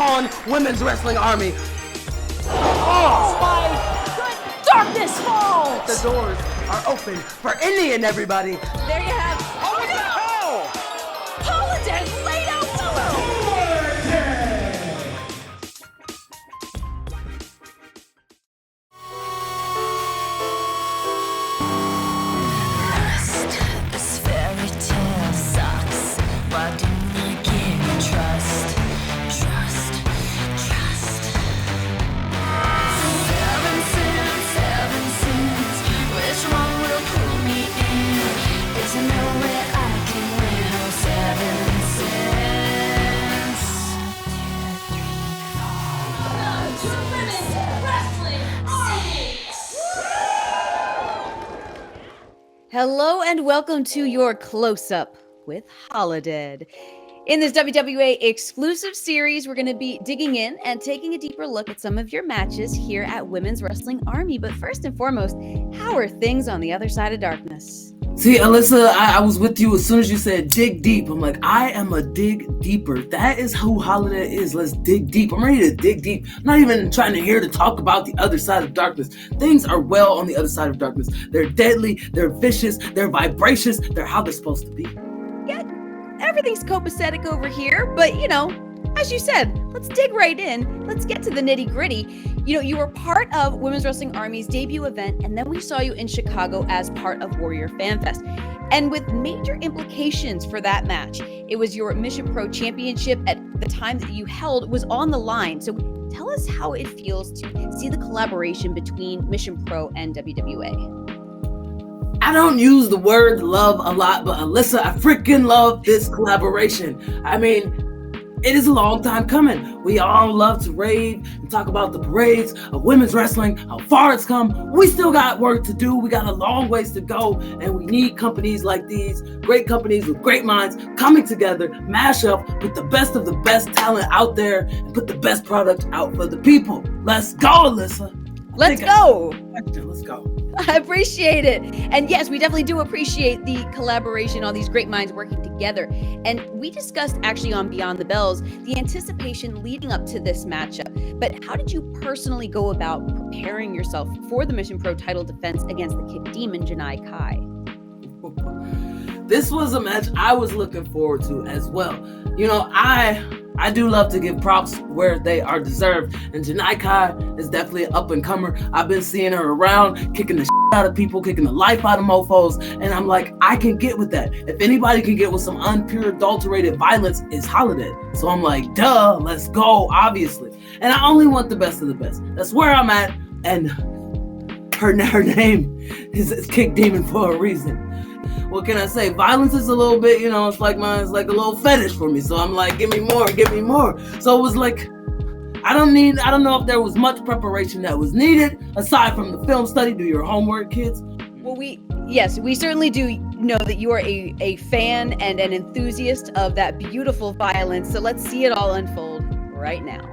on Women's Wrestling Army. Oh my good darkness falls! The doors are open for any and everybody. There you have it. Oh no! Holidead laid out solo! This fairy tale sucks. Why didn't I get trust? Trust. Seven sins. Which one will pull me in? Is there nowhere I can win? Oh, 7 sins. 1, 2, 3, 4. Women's Wrestling Army. Hello and welcome to your close-up with Holidead. In this WWA exclusive series, we're going to be digging in and taking a deeper look at some of your matches here at Women's Wrestling Army. But first and foremost, how are things on the other side of darkness? See, Alyssa, I was with you as soon as you said dig deep. I'm like, I am a dig deeper. That is who Holiday is. Let's dig deep. I'm ready to dig deep. I'm not even trying to hear to talk about the other side of darkness. Things are well on the other side of darkness. They're deadly, they're vicious, they're vibracious, they're how they're supposed to be. Yeah, everything's copacetic over here, but as you said, let's dig right in. Let's get to the nitty gritty. You were part of Women's Wrestling Army's debut event, and then we saw you in Chicago as part of Warrior Fan Fest. And with major implications for that match, it was your Mission Pro Championship at the time that you held was on the line. So tell us how it feels to see the collaboration between Mission Pro and WWA. I don't use the word love a lot, but Alyssa, I freaking love this collaboration. I mean, it is a long time coming. We all love to rave and talk about the parades of women's wrestling, how far it's come. We still got work to do. We got a long ways to go, and we need companies like these, great companies with great minds, coming together, mash up, put the best of the best talent out there, and put the best product out for the people. Let's go, Alyssa. Let's go. Let's go. I appreciate it. And yes, we definitely do appreciate the collaboration, all these great minds working together. And we discussed actually on Beyond the Bells, the anticipation leading up to this matchup. But how did you personally go about preparing yourself for the Mission Pro title defense against the Kick Demon, Janai Kai? This was a match I was looking forward to as well. I do love to give props where they are deserved, and Janai Kai is definitely an up-and-comer. I've been seeing her around, kicking the shit out of people, kicking the life out of mofos, and I'm like, I can get with that. If anybody can get with some unpure, adulterated violence, it's Holiday. So I'm like, duh, let's go, obviously. And I only want the best of the best. That's where I'm at, and her name is Kick Demon for a reason. What can I say? Violence is a little bit, it's like a little fetish for me. So I'm like, give me more. So it was like, I don't know if there was much preparation that was needed aside from the film study. Do your homework, kids. Well, we certainly do know that you are a fan and an enthusiast of that beautiful violence. So let's see it all unfold right now.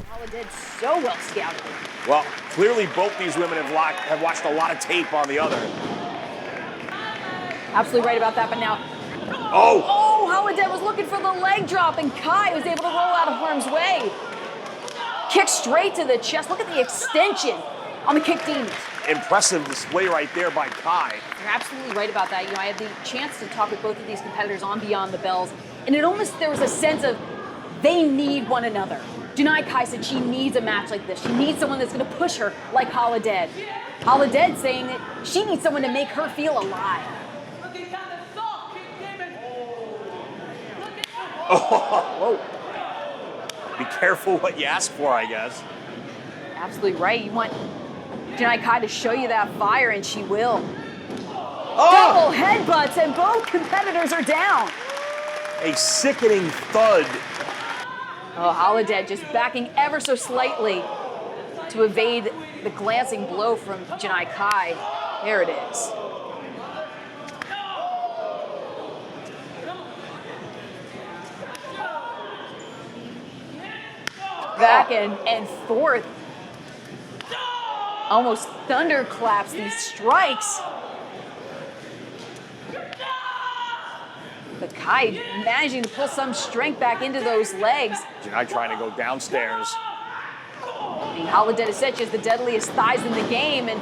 Holidead so well scouted. Well, clearly both these women have watched a lot of tape on the other. Absolutely right about that, but now... Oh! Holidead was looking for the leg drop, and Kai was able to roll out of harm's way. Kick straight to the chest. Look at the extension on the Kick Demon. Impressive display right there by Kai. You're absolutely right about that. I had the chance to talk with both of these competitors on Beyond the Bells, and there was a sense of they need one another. Janai Kai said she needs a match like this. She needs someone that's going to push her like Holidead. Holidead saying that she needs someone to make her feel alive. Oh, whoa. Be careful what you ask for, I guess. Absolutely right. You want Janai Kai to show you that fire, and she will. Oh! Double headbutts, and both competitors are down. A sickening thud. Oh, Holidead just backing ever so slightly to evade the glancing blow from Janai Kai. There it is. Back and forth. Almost thunderclaps these strikes. But Kai managing to pull some strength back into those legs. Janai trying to go downstairs. I mean, Holidead has said she has the deadliest thighs in the game, and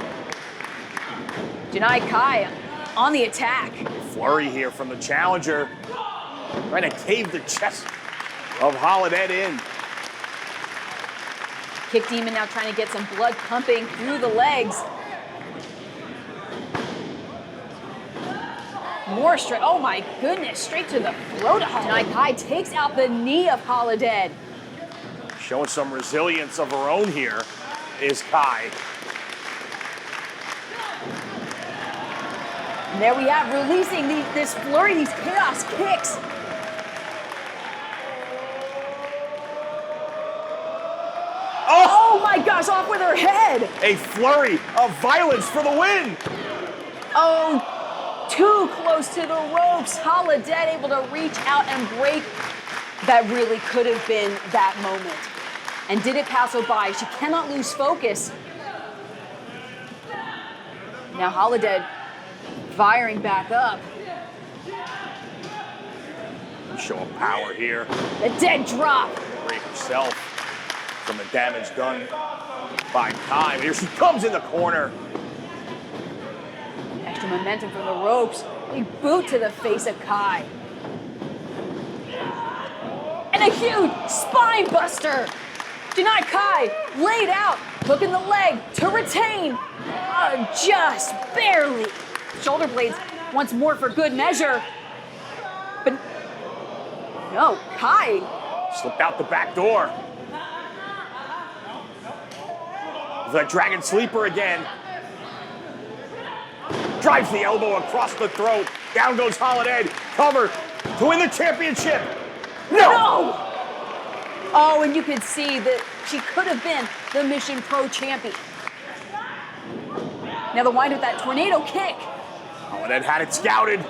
Janai Kai on the attack. Flurry here from the challenger. Trying to cave the chest of Holidead in. Kick Demon now trying to get some blood pumping through the legs. More straight. Oh my goodness, straight to the throat of Holidead. Janai Kai takes out the knee of Holidead. Showing some resilience of her own here is Kai. And there we have releasing this flurry, these chaos kicks. Oh my gosh, off with her head. A flurry of violence for the win. Oh, too close to the ropes. Holidead able to reach out and break. That really could have been that moment. And did it pass her by? She cannot lose focus. Now Holidead firing back up. Showing power here. The dead drop. Break herself from the damage done by Kai. Here she comes in the corner. Extra momentum from the ropes. A boot to the face of Kai. And a huge spine buster. Janai Kai laid out, hooking the leg to retain. Just barely. Shoulder blades once more for good measure. But no, Kai Slipped out the back door. The Dragon Sleeper again. Drives the elbow across the throat. Down goes Holidead. Cover to win the championship. No! Oh, and you can see that she could have been the Mission Pro champion. Now the wind with that tornado kick. Holidead had it scouted.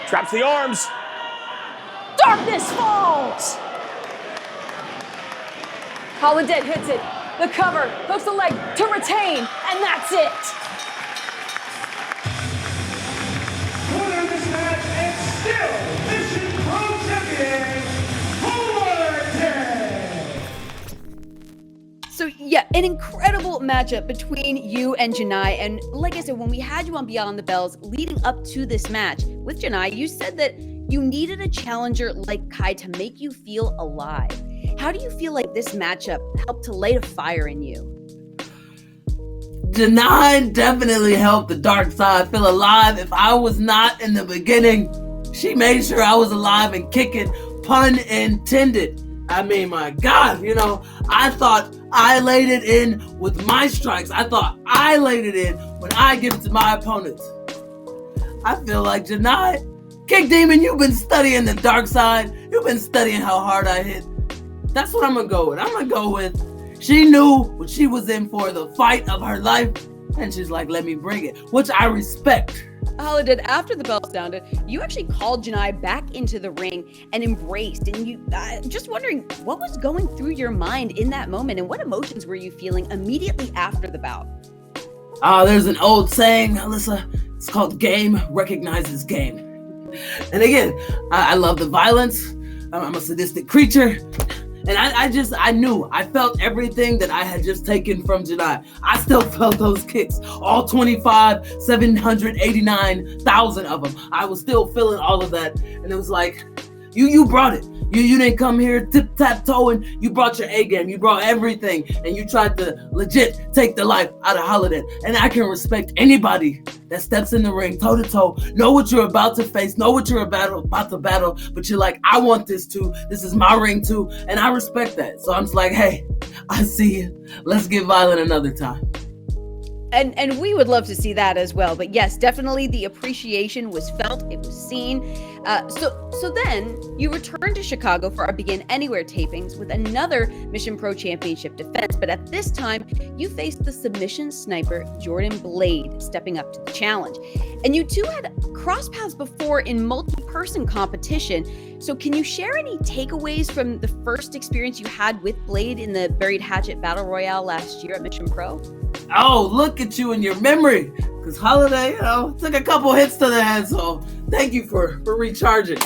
Traps the arms. Darkness falls. Holidead hits it. The cover, hooks the leg to retain, and that's it. Winner of this match and still Mission Pro champion, Holidead. So yeah, an incredible matchup between you and Janai. And like I said, when we had you on Beyond the Bells leading up to this match with Janai, you said that you needed a challenger like Kai to make you feel alive. How do you feel like this matchup helped to light a fire in you? Janai definitely helped the dark side feel alive. If I was not in the beginning, she made sure I was alive and kicking, pun intended. I mean, my God, I thought I laid it in with my strikes. I thought I laid it in when I give it to my opponents. I feel like Janai, Kick Demon, you've been studying the dark side. You've been studying how hard I hit. That's what I'm going to go with. I'm going to go with she knew what she was in for, the fight of her life, and she's like, let me bring it, which I respect. Holidead, after the bell sounded, you actually called Janai back into the ring and embraced. And you, just wondering, what was going through your mind in that moment, and what emotions were you feeling immediately after the bout? There's an old saying, Alyssa, it's called game recognizes game. And again, I love the violence. I'm a sadistic creature. And I knew, I felt everything that I had just taken from Janai. I still felt those kicks, all 789,000 of them. I was still feeling all of that. And it was like, you brought it. You didn't come here tip-tap-toeing. You brought your A game. You brought everything. And you tried to legit take the life out of Holidead. And I can respect anybody that steps in the ring toe-to-toe, know what you're about to face, know what you're about to battle, but you're like, I want this too. This is my ring too. And I respect that. So I'm just like, hey, I see you. Let's get violent another time. And we would love to see that as well. But yes, definitely the appreciation was felt. It was seen. So then you returned to Chicago for our Begin Anywhere tapings with another Mission Pro Championship defense. But at this time, you faced the submission sniper, Jordan Blade, stepping up to the challenge. And you two had crossed paths before in multi-person competition. So can you share any takeaways from the first experience you had with Blade in the Buried Hatchet Battle Royale last year at Mission Pro? Oh, look at you and your memory. Because Holiday, took a couple hits to the head. So thank you for recharging.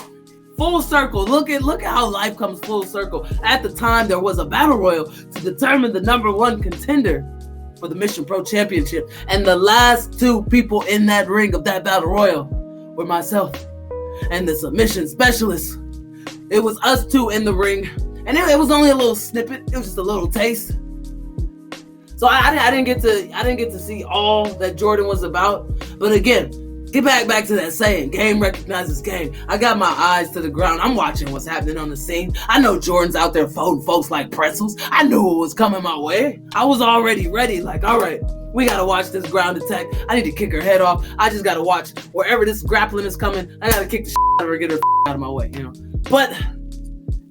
Full circle. Look at how life comes full circle. At the time, there was a battle royal to determine the #1 contender for the Mission Pro Championship. And the last 2 people in that ring of that battle royal were myself and the submission specialist. It was us 2 in the ring. And it was only a little snippet. It was just a little taste. So I didn't get to see all that Jordan was about. But again, get back to that saying, game recognizes game. I got my eyes to the ground. I'm watching what's happening on the scene. I know Jordan's out there folding folks like pretzels. I knew what was coming my way. I was already ready. Like, all right, we got to watch this ground attack. I need to kick her head off. I just got to watch wherever this grappling is coming. I got to kick the out of her, get her out of my way, you know. But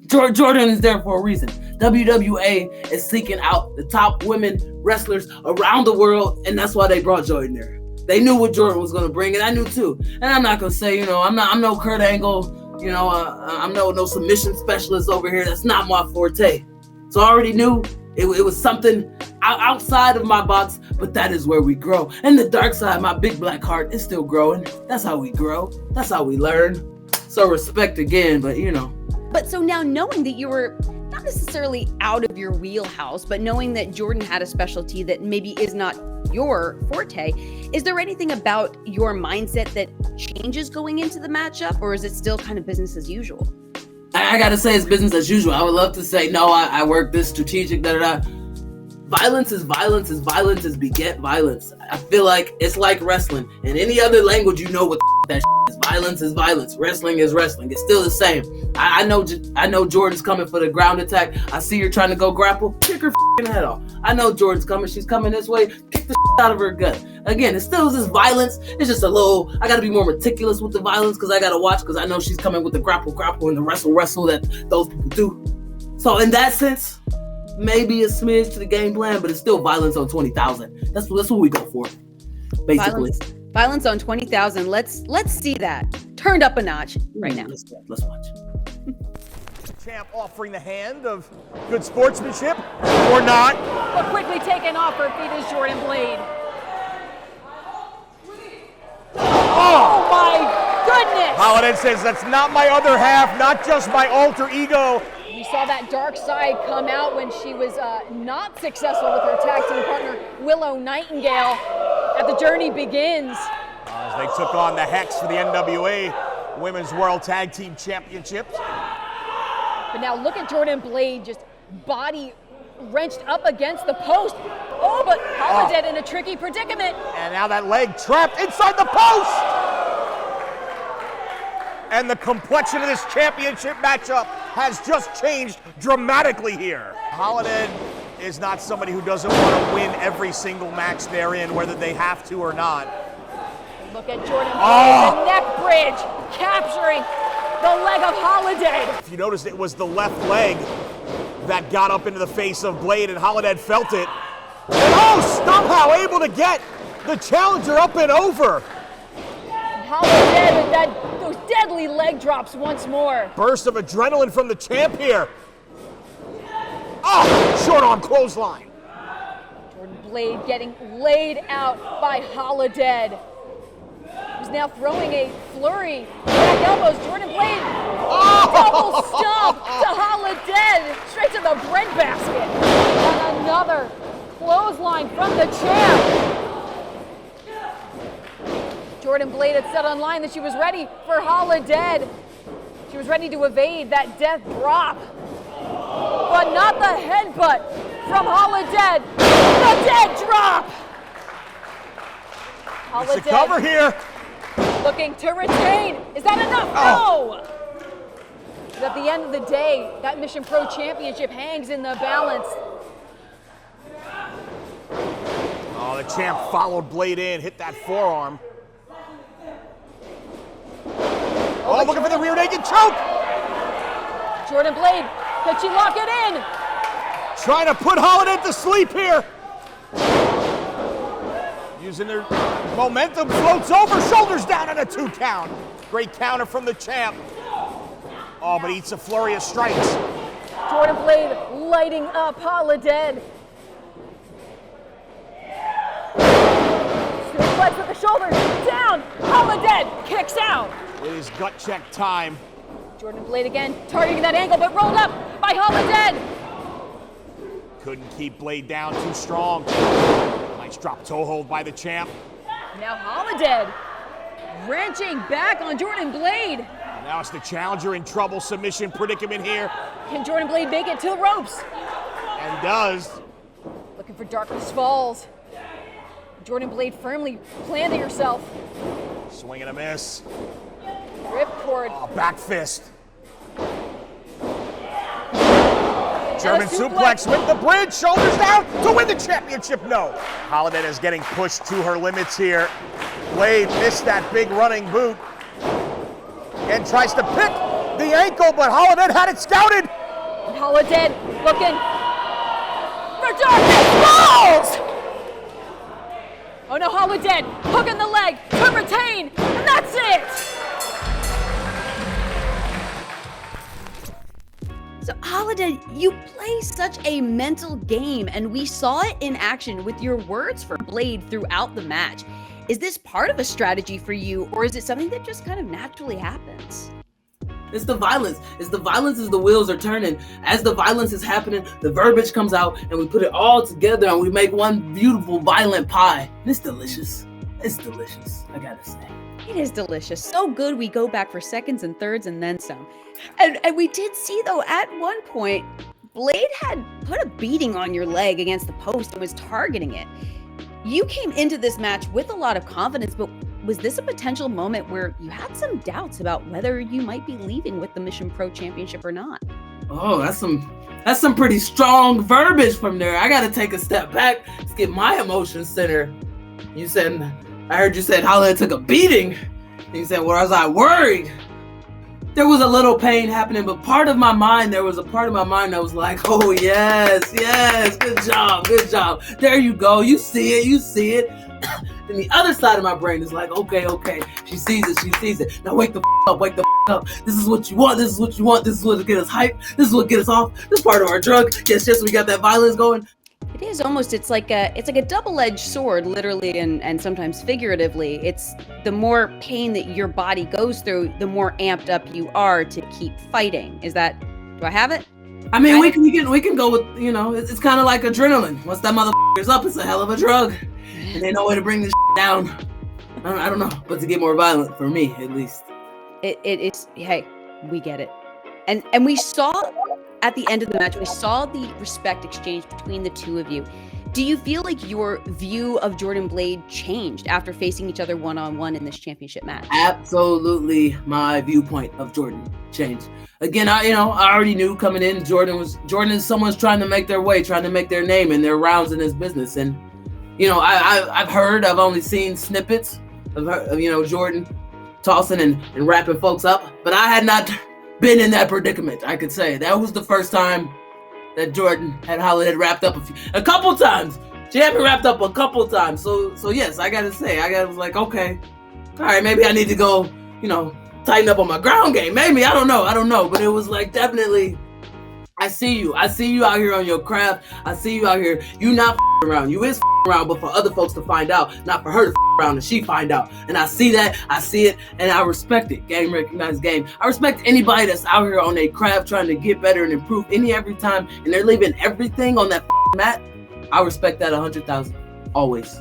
Jordan is there for a reason. WWA is seeking out the top women wrestlers around the world, and that's why they brought Jordan there. They knew what Jordan was going to bring, and I knew too. And I'm not going to say, I'm no Kurt Angle, I'm no submission specialist over here. That's not my forte. So I already knew it was something outside of my box, but that is where we grow. And the dark side, my big black heart, is still growing. That's how we grow. That's how we learn. So respect again, but But so now knowing that you were not necessarily out of your wheelhouse, but knowing that Jordan had a specialty that maybe is not your forte, is there anything about your mindset that changes going into the matchup, or is it still kind of business as usual? I gotta say it's business as usual. I would love to say, no, I work this strategic, Violence is beget violence. I feel like it's like wrestling. In any other language, you know what that is. Violence is violence. Wrestling is wrestling. It's still the same. I know Jordan's coming for the ground attack. I see her trying to go grapple. Kick her head off. I know Jordan's coming. She's coming this way. Kick the out of her gut. Again, it still is this violence. It's just a little. I got to be more meticulous with the violence because I got to watch because I know she's coming with the grapple and the wrestle that those people do. So in that sense, maybe a smidge to the game plan, but it's still violence on 20,000. That's what we go for, basically. Violence on 20,000. Let's see that turned up a notch right now. Let's watch. Champ offering the hand of good sportsmanship or not. But quickly taken off her feet is Jordan Blade. Oh my goodness! Holidead says that's not my other half, not just my alter ego. We saw that dark side come out when she was not successful with her tag team partner, Willow Nightingale, at The Journey Begins. As they took on the Hex for the NWA Women's World Tag Team Championships. But now look at Jordan Blade, just body wrenched up against the post. Oh, but Holidead in a tricky predicament. And now that leg trapped inside the post! And the complexion of this championship matchup has just changed dramatically here. Holidead is not somebody who doesn't want to win every single match they're in, whether they have to or not. Look at Jordan Blade, the neck bridge, capturing the leg of Holidead. If you notice, it was the left leg that got up into the face of Blade, and Holidead felt it. And somehow able to get the challenger up and over. Holidead with those deadly leg drops once more. Burst of adrenaline from the champ here. Short arm clothesline. Jordan Blade getting laid out by Holidead. Who's now throwing a flurry. Back elbows, Jordan Blade. Double stomp to Holidead. Straight to the bread basket. And another clothesline from the champ. Jordan Blade had said online that she was ready for Holidead. She was ready to evade that death drop. But not the headbutt from Holidead. The dead drop! It's a cover here. Looking to retain. Is that enough? No! But at the end of the day, that Mission Pro Championship hangs in the balance. The champ followed Blade in, hit that forearm. Looking for the rear naked choke! Jordan Blade, can she lock it in? Trying to put Holidead to sleep here. Using their momentum, floats over, shoulders down on a 2 count. Great counter from the champ. But eats a flurry of strikes. Jordan Blade lighting up Holidead. Suplex with the shoulders down. Holidead kicks out. It is gut check time. Jordan Blade again, targeting that angle, but rolled up by Holidead. Couldn't keep Blade down, too strong. Nice drop toe hold by the champ. Now Holidead wrenching back on Jordan Blade. Now it's the challenger in trouble, submission predicament here. Can Jordan Blade make it to the ropes? And does. Looking for Darkness Falls. Jordan Blade firmly planting herself. Swing and a miss. Ripcord. Oh, back fist. And German a suplex with the bridge, shoulders down to win the championship. No. Holidead is getting pushed to her limits here. Blade missed that big running boot. And tries to pick the ankle, but Holidead had it scouted. And Holidead looking for Darkness Falls! Oh no, Holidead hooking the leg to retain, and that's it! So Holidead, you play such a mental game, and we saw it in action with your words for Blade throughout the match. Is this part of a strategy for you, or is it something that just kind of naturally happens? It's the violence. It's the violence as the wheels are turning. As the violence is happening, the verbiage comes out and we put it all together and we make one beautiful, violent pie. And it's delicious. It's delicious, I gotta say. It is delicious. So good we go back for seconds and thirds and then some. And we did see, though, at one point, Blade had put a beating on your leg against the post and was targeting it. You came into this match with a lot of confidence, but was this a potential moment where you had some doubts about whether you might be leaving with the Mission Pro Championship or not? Oh, that's some pretty strong verbiage from there. I gotta take a step back. Let's get my emotions centered. I heard you said Holidead took a beating. And you said, well, was I worried? There was a little pain happening, but there was a part of my mind that was like, oh, yes, good job. There you go. You see it. And the other side of my brain is like, okay. She sees it. Now wake the up. This is what you want. This is what will get us hyped. This is what gets us off. This is part of our drug. Yes, we got that violence going. It is almost, it's like a double-edged sword, literally and sometimes figuratively. It's the more pain that your body goes through, the more amped up you are to keep fighting. Do I have it? I mean, we can go with, it's kind of like adrenaline. Once that motherfucker's up, it's a hell of a drug. And they know where to bring this down. I don't know, but to get more violent, for me, at least. It's, hey, we get it. And we saw, at the end of the match, we saw the respect exchange between the two of you. Do you feel like your view of Jordan Blade changed after facing each other one-on-one in this championship match? Absolutely, my viewpoint of Jordan changed. Again, I already knew coming in, Jordan is someone's trying to make their way, trying to make their name and their rounds in this business. And, I've only seen snippets of Jordan tossing and wrapping folks up, but I had not been in that predicament, I could say. That was the first time that Jordan had Holidead wrapped up a couple times. She had me wrapped up a couple times. So yes, I gotta say, I was like, okay, all right, maybe I need to go, tighten up on my ground game. Maybe, I don't know. But it was like, definitely, I see you out here on your craft. I see you out here. You not around. You is around, but for other folks to find out, not for her to around and she find out. And I see that, I see it, and I respect it. Game recognized game. I respect anybody that's out here on their craft trying to get better and improve every time, and they're leaving everything on that mat. I respect that 100,000, always.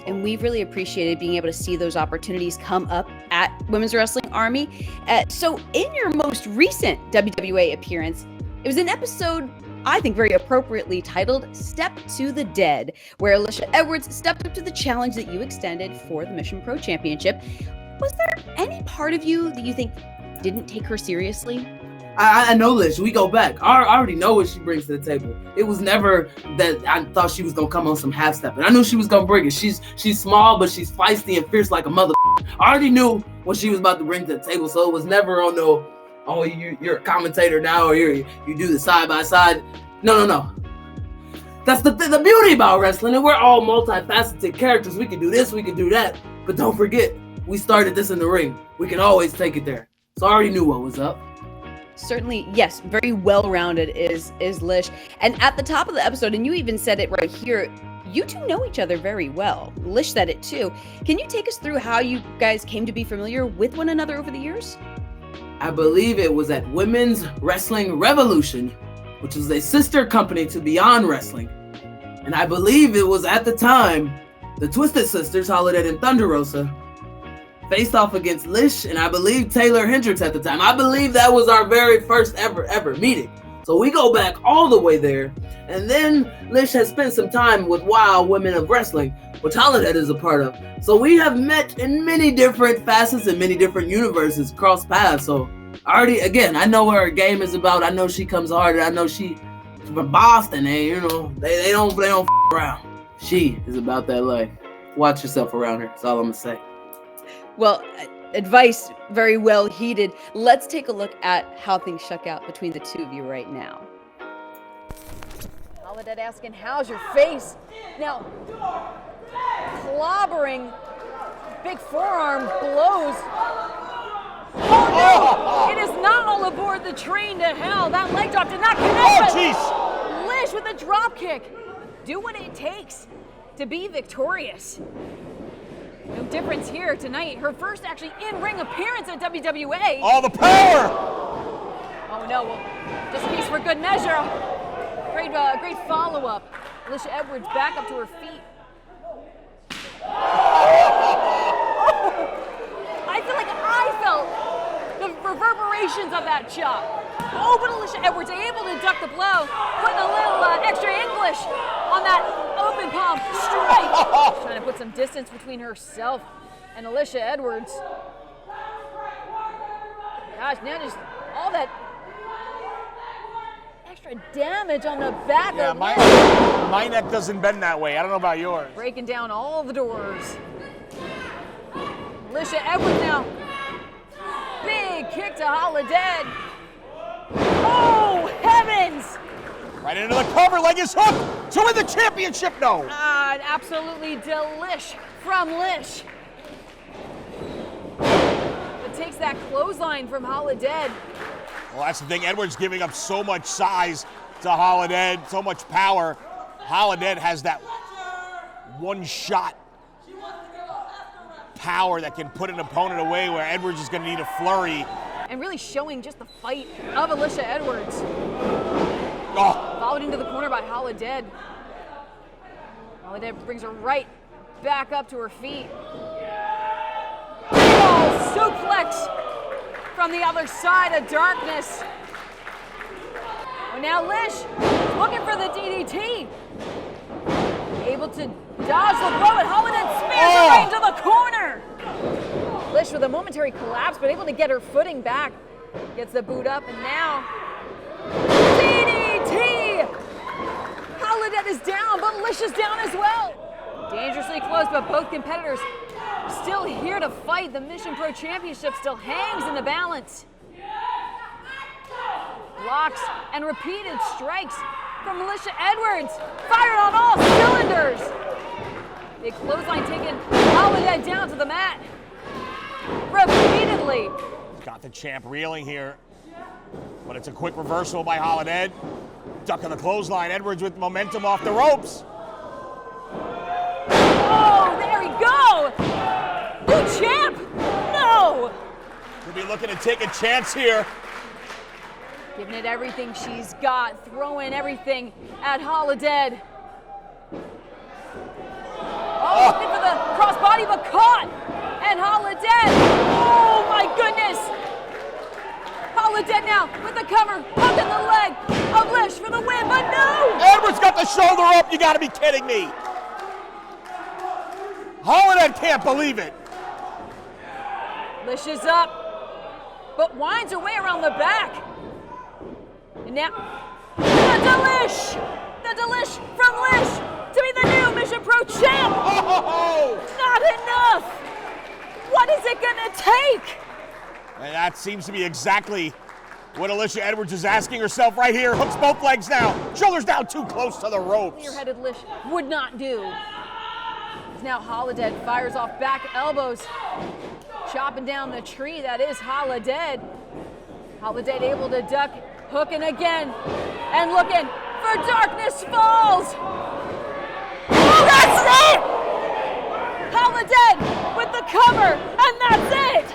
And we've really appreciated being able to see those opportunities come up at Women's Wrestling Army. So in your most recent WWA appearance, it was an episode, I think, very appropriately titled Step to the Dead, where Alicia Edwards stepped up to the challenge that you extended for the Mission Pro Championship. Was there any part of you that you think didn't take her seriously? I know Lish. We go back. I already know what she brings to the table. It was never that I thought she was gonna come on some half step, and I knew she was gonna bring it. She's small, but she's feisty and fierce like a mother. I already knew what she was about to bring to the table, so it was never on no, oh, you're a commentator now, or you do the side by side. No. That's the beauty about wrestling, and we're all multifaceted characters. We can do this, we can do that, but don't forget, we started this in the ring. We can always take it there. So I already knew what was up. Certainly, yes, very well-rounded is Lish. And at the top of the episode, and you even said it right here, you two know each other very well. Lish said it too. Can you take us through how you guys came to be familiar with one another over the years? I believe it was at Women's Wrestling Revolution, which is a sister company to Beyond Wrestling. And I believe it was at the time the Twisted Sisters, Holidead and Thunder Rosa, faced off against Lish and I believe Taylor Hendricks at the time. I believe that was our very first ever meeting. So we go back all the way there. And then Lish has spent some time with Wild Women of Wrestling, which Holidead is a part of. So we have met in many different facets and many different universes, cross paths. So already, again, I know what her game is about. I know she comes hard. I know she's from Boston. They don't f around. She is about that life. Watch yourself around her. That's all I'm gonna say. Well, advice very well heeded. Let's take a look at how things shook out between the two of you right now. Holidead asking, how's your face? Now, clobbering, big forearm blows. Oh no! It is not all aboard the train to hell. That leg drop did not connect. Oh, jeez! Lish with a drop kick. Do what it takes to be victorious. No difference here tonight. Her first actually in-ring appearance at WWE. All the power! Oh no, well, just a piece for good measure. Great follow-up. Alicia Edwards back up to her feet. I feel like I felt the reverberations of that chop. Oh, but Alicia Edwards able to duck the blow, putting a little extra English on that open palm strike. Trying to put some distance between herself and Alicia Edwards. Gosh, now just all that extra damage on the back of my neck doesn't bend that way. I don't know about yours. breaking down all the doors. Alicia Edwards now. Big kick to Holidead. Oh, heavens! Right into the cover, leg is hooked to win the championship. No. Absolutely delish from Lish. It takes that clothesline from Holidead. Well, that's the thing. Edwards giving up so much size to Holidead, so much power. Holidead has that one-shot power that can put an opponent away where Edwards is going to need a flurry. And really showing just the fight of Alicia Edwards. Oh. Followed into the corner by Holidead. Holidead brings her right back up to her feet. Oh, suplex from the other side of darkness. Oh, now Lish looking for the DDT. Able to dodge the blow, and Holidead spins her right into the corner. Lish with a momentary collapse, but able to get her footing back. Gets the boot up, and now DDT! Holidead is down, but Lish is down as well. Dangerously close, but both competitors still here to fight. The Mission Pro Championship still hangs in the balance. Blocks and repeated strikes from Alicia Edwards. Fired on all cylinders. Big clothesline taking Holidead down to the mat. Repeatedly. Got the champ reeling here, but it's a quick reversal by Holidead. Ducking the clothesline. Edwards with momentum off the ropes. Oh, there we go. New champ. No. Could be looking to take a chance here. Giving it everything she's got, throwing everything at Holidead. Oh, looking for the crossbody, but caught. And Holidead. Oh my goodness. Holidead now with the cover, hooking the leg of Lish for the win, but no. Edwards got the shoulder up. You got to be kidding me. Holidead can't believe it. Lish is up, but winds her way around the back. And now, the delish from Lish to be the new Mission Pro champ. Oh! Not enough. What is it gonna take? And that seems to be exactly what Alicia Edwards is asking herself right here. Hooks both legs now. Shoulders down too close to the ropes. Clear-headed Lish would not do. Now Holidead fires off back elbows, chopping down the tree that is Holidead. Holidead able to duck, hooking again, and looking for Darkness Falls. Oh, that's it! Holidead with the cover, and that's it!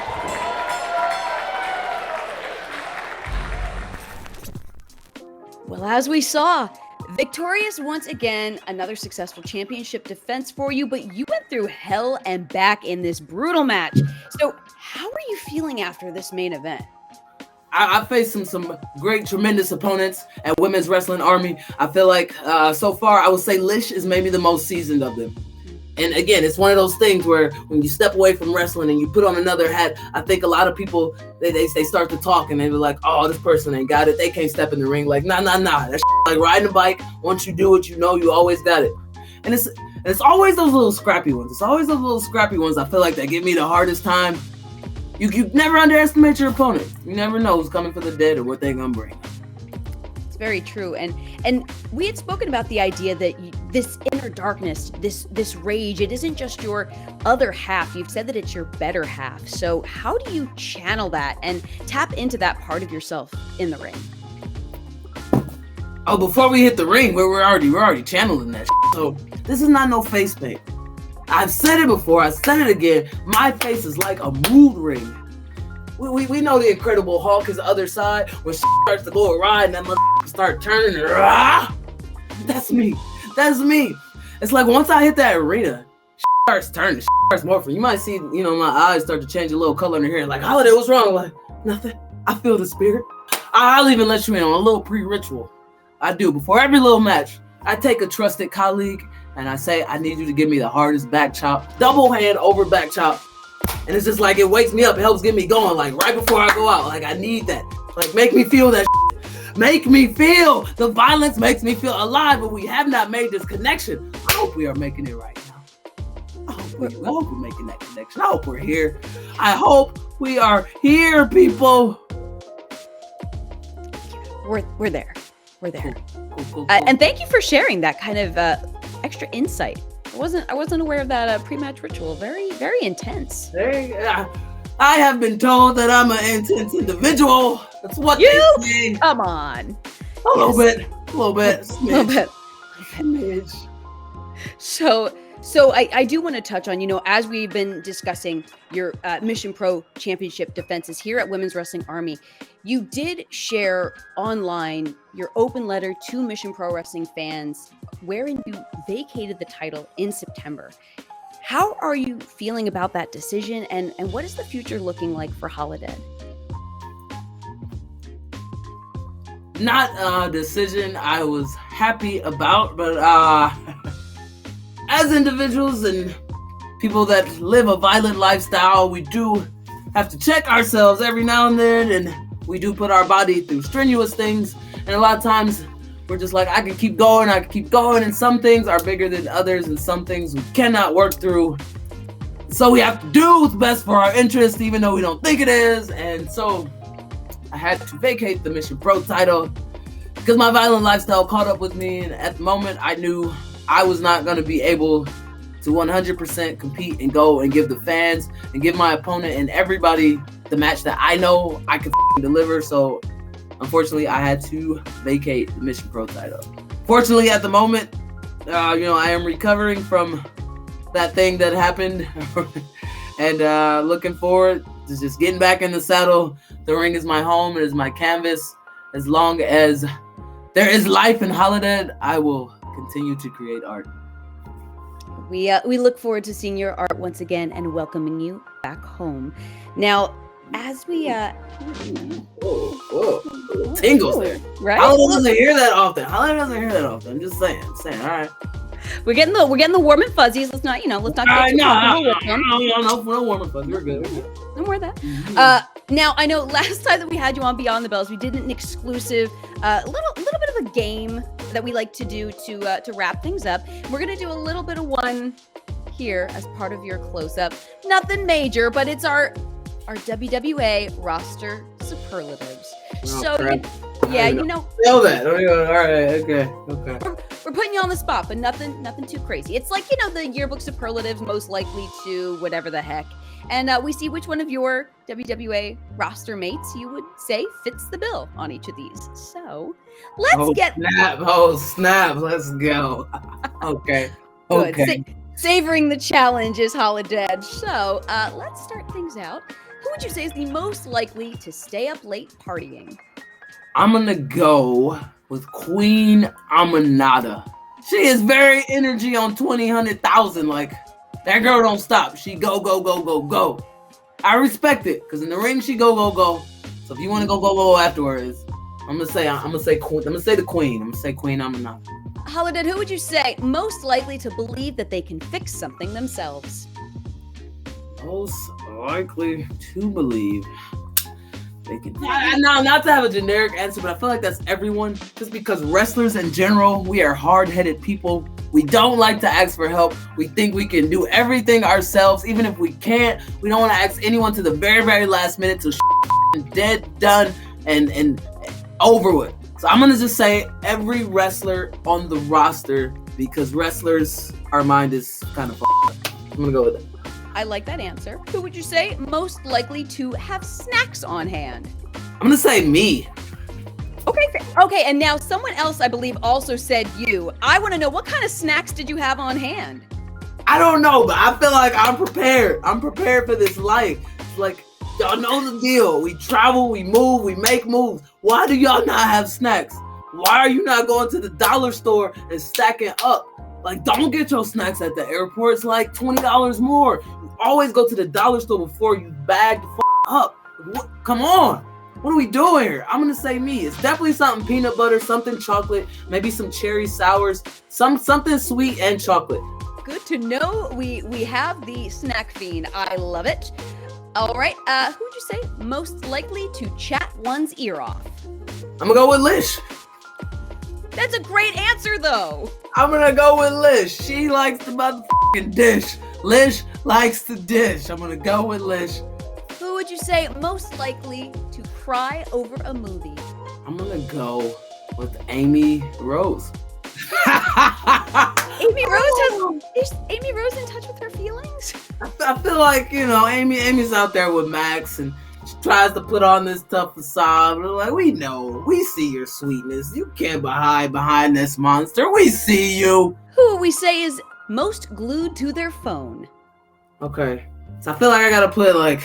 Well, as we saw, victorious once again, another successful championship defense for you, but you went through hell and back in this brutal match. So how are you feeling after this main event? I faced some great, tremendous opponents at Women's Wrestling Army. I feel like so far, I would say Lish is maybe the most seasoned of them. And again, it's one of those things where when you step away from wrestling and you put on another hat, I think a lot of people, they start to talk and they be like, oh, this person ain't got it. They can't step in the ring. Like, nah. That's like riding a bike. Once you do it, you know you always got it. And it's always those little scrappy ones. It's always those little scrappy ones I feel like that give me the hardest time. You never underestimate your opponent. You never know who's coming for the dead or what they're going to bring. Very true. And we had spoken about the idea that this inner darkness, this rage, it isn't just your other half. You've said that it's your better half. So how do you channel that and tap into that part of yourself in the ring? Oh, before we hit the ring, we're already channeling that. So this is not no face paint. I've said it before. I said it again. My face is like a mood ring. We know the Incredible Hulk is the other side when starts to go awry and that motherfucker start turning. That's me. That's me. It's like once I hit that arena, starts turning. Starts morphing. You might see, my eyes start to change a little color in the hair. Like, Holiday, what's wrong? Like, nothing. I feel the spirit. I'll even let you in on a little pre-ritual. I do. Before every little match, I take a trusted colleague and I say, I need you to give me the hardest back chop. Double hand over back chop. And it's just like, it wakes me up. It helps get me going. Like, right before I go out. Like, I need that. Like, make me feel that shit. Make me feel. The violence makes me feel alive, but we have not made this connection. I hope we are making it right now. I hope we're making that connection. I hope we're here. I hope we are here, people. We're there. We're there. Cool. And thank you for sharing that kind of extra insight. I wasn't aware of that pre-match ritual. Very, very intense. I have been told that I'm an intense individual. That's what they say. Come on. A little bit. So I do want to touch on, as we've been discussing your Mission Pro Championship defenses here at Women's Wrestling Army, you did share online your open letter to Mission Pro Wrestling fans wherein you vacated the title in September. How are you feeling about that decision and what is the future looking like for Holidead? Not a decision I was happy about, but as individuals and people that live a violent lifestyle, we do have to check ourselves every now and then, and we do put our body through strenuous things, and a lot of times we're just like, I can keep going, and some things are bigger than others, and some things we cannot work through. So we have to do what's best for our interest, even though we don't think it is, and so I had to vacate the Mission Pro title because my violent lifestyle caught up with me, and at the moment I knew I was not going to be able to 100% compete and go and give the fans and give my opponent and everybody the match that I know I could deliver. So unfortunately, I had to vacate the Mission Pro title. Fortunately, at the moment, I am recovering from that thing that happened and looking forward to just getting back in the saddle. The ring is my home. It is my canvas. As long as there is life in Holidead, I will continue to create art. We look forward to seeing your art once again and welcoming you back home. Now, as we whoa. Tingles there. Right? Holiday doesn't hear that often. I'm just saying. All right. We're getting the warm and fuzzies. Let's not get too comfortable with them. No warm and fuzzy. We're good. Don't worry that. Mm-hmm. Now I know last time that we had you on Beyond the Bells, we did an exclusive, little bit of a game that we like to do to wrap things up. We're gonna do a little bit of one here as part of your close-up. Nothing major, but it's our WWA roster superlatives. Crap. Know that. All right. Okay. We're putting you on the spot, but nothing too crazy. It's like, the yearbook superlatives most likely to whatever the heck. And we see which one of your WWA roster mates you would say fits the bill on each of these. So let's get... Snap. Let's go. Okay. Good. Okay. Savoring the challenge is Holidead. So let's start things out. Who would you say is the most likely to stay up late partying? I'm going to go with Queen Aminata. She is very energy on 20,000. Like, that girl don't stop. She go, go, go, go, go. I respect it, because in the ring she go, go, go. So if you want to go, go, go afterwards, I'm gonna say the Queen. I'm gonna say Queen Aminata. Holidead, who would you say most likely to believe that they can fix something themselves? Most likely to believe they can. No, not to have a generic answer, but I feel like that's everyone. Just because wrestlers in general, we are hard-headed people. We don't like to ask for help. We think we can do everything ourselves, even if we can't. We don't want to ask anyone to the very, very last minute till dead, done, and over with. So I'm gonna just say every wrestler on the roster, because wrestlers, our mind is kind of up. I'm gonna go with it. I like that answer. Who would you say most likely to have snacks on hand? I'm gonna say me. Okay, and now someone else, I believe, also said you. I want to know, what kind of snacks did you have on hand? I don't know, but I feel like I'm prepared. I'm prepared for this life. It's like, y'all know the deal. We travel, we move, we make moves. Why do y'all not have snacks? Why are you not going to the dollar store and stacking up? Like, don't get your snacks at the airport. It's like $20 more. You always go to the dollar store before you bag the up. Come on. What are we doing here? I'm gonna say me. It's definitely something peanut butter, something chocolate, maybe some cherry sours, something sweet and chocolate. Good to know. We have the snack fiend. I love it. All right. Who would you say most likely to chat one's ear off? I'm gonna go with Lish. That's a great answer, though. I'm gonna go with Lish. She likes the motherfucking dish. Lish likes the dish. I'm gonna go with Lish. Who would you say most likely to cry over a movie? I'm gonna go with Amy Rose. Is Amy Rose in touch with her feelings? I feel like, Amy's out there with Max and she tries to put on this tough facade. We're like, we know, we see your sweetness. You can't hide behind this monster. We see you. Who we say is most glued to their phone? Okay, so I feel like I gotta put like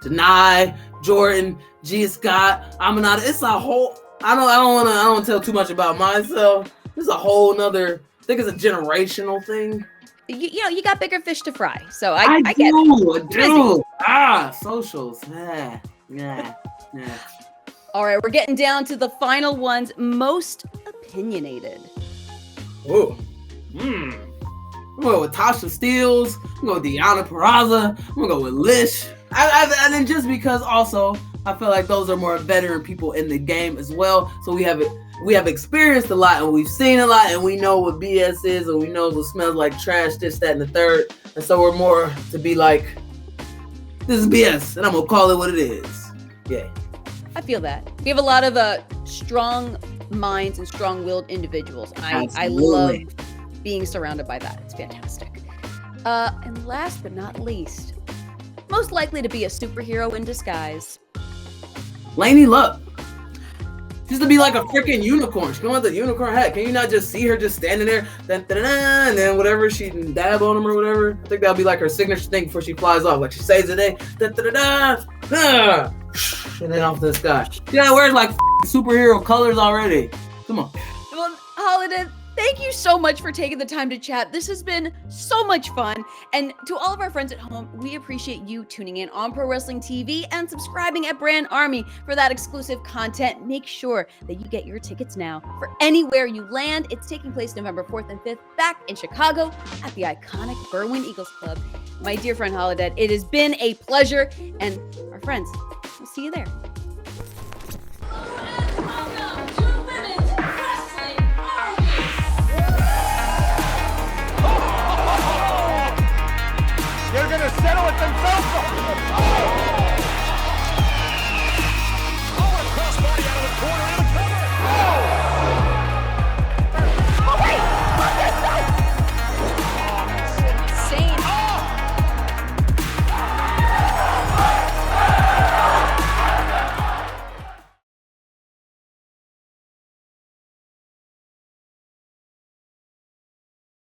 Janai, Jordan, G. Scott, Aminata. It's a whole. I don't want to tell too much about myself. This is a whole nother. I think it's a generational thing. You got bigger fish to fry, so I get it. I do. Socials. Yeah. All right, we're getting down to the final ones. Most opinionated. Whoa. I'm going with Tasha Steeles. I'm going with Deanna Peraza. I'm going to go with Lish. And then just because also, I feel like those are more veteran people in the game as well. So we have experienced a lot and we've seen a lot and we know what BS is and we know what smells like trash, this, that, and the third. And so we're more to be like, this is BS and I'm going to call it what it is. Yeah. I feel that. We have a lot of strong minds and strong-willed individuals. I love being surrounded by that. It's fantastic. And last but not least, most likely to be a superhero in disguise. Lainey Luck. She used to be like a freaking unicorn. She come with the unicorn hat. Can you not just see her just standing there? And then whatever she dab on him or whatever. I think that'll be like her signature thing before she flies off. Like she saves the day. And then off to the sky. Yeah, wears like superhero colors already. Come on. Well, Holidead, thank you so much for taking the time to chat. This has been so much fun. And to all of our friends at home, we appreciate you tuning in on Pro Wrestling TV and subscribing at Brand Army for that exclusive content. Make sure that you get your tickets now for anywhere you land. It's taking place November 4th and 5th back in Chicago at the iconic Berwyn Eagles Club. My dear friend Holidead, it has been a pleasure. And our friends, we'll see you there. They're gonna settle it themselves.